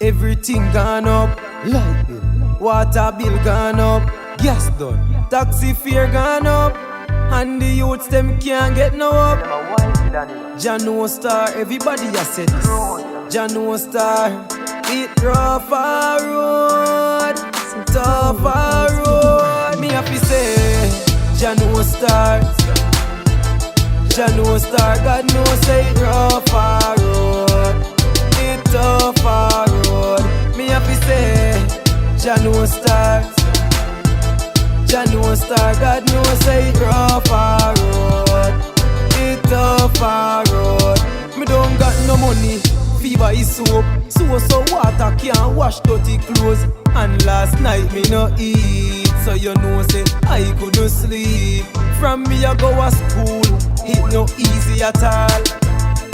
Everything gone up. Light bill, water bill gone up. Gas done, taxi fare gone up. And the youths them can't get no up. Jano Star, everybody has said this. Jano Star, it rough a road, tough a road. Me happy say, Jano Star, Jano Star. God knows say it rough a road, it tough a road. Me happy say, Jano Star, Jano Star. God knows say it rough a road, it tough a road. Me don't got no money, fever is soap. So water can't wash dirty clothes. And last night me no eat, so you know say I couldn't sleep. From me I go to school, it no easy at all.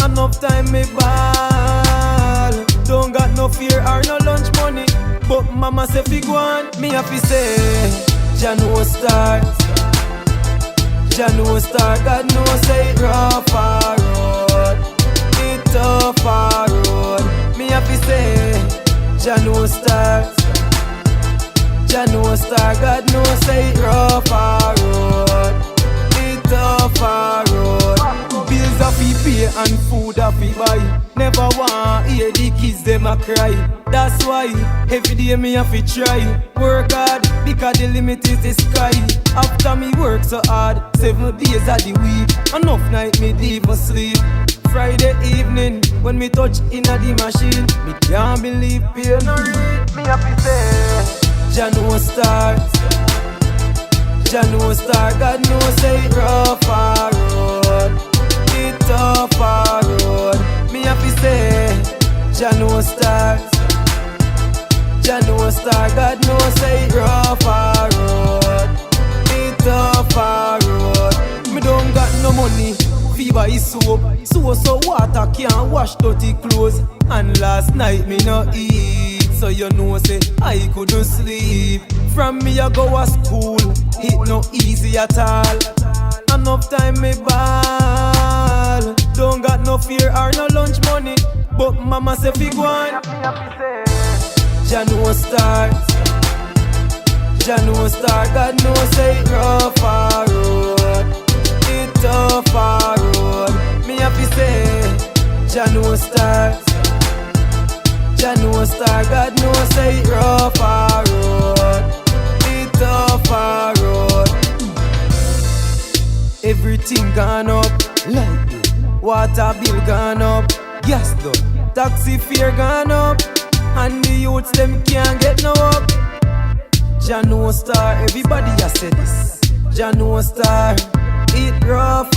Enough time me ball, don't got no fear or no lunch money. But mama say fi go on, me happy say Jano Star, Jano Star. God knows say it rough a road, it tough a road. Me happy say Jano Star, Jano Star. God knows say it rough a road, it tough a road. Bills a fi pay and food a fi buy. Never want hear the kids them a cry. That's why every day me a fi try work hard, because the limit is the sky. After me work so hard, 7 days of the week, enough night me even sleep. Friday evening, when me touch inna the machine, me can't believe pay no read. Me happy say, Jano Star, Jano Star. God knows say it rough a road, it tough a road. Me happy say, Jano Star, Jano Star. God knows say it rough a road, it tough a road. Me don't got no money, fever is soap. So water can't wash dirty clothes. And last night me no eat, so you know say I couldn't sleep. From me I go to school, it no easy at all. Enough time me ball, don't got no fear or no lunch money. But mama say fi go on, Jano Star, Jano Star. God knows say it rough a road, it tough a road. Me happy say Jano Star, Jano Star. God knows say it rough a road, it tough a road. Everything gone up, light bill, water bill gone up. Gas done, taxi fare gone up. And the youths them can't get no up. Jano Star, everybody has said this. Jano Star, it rough.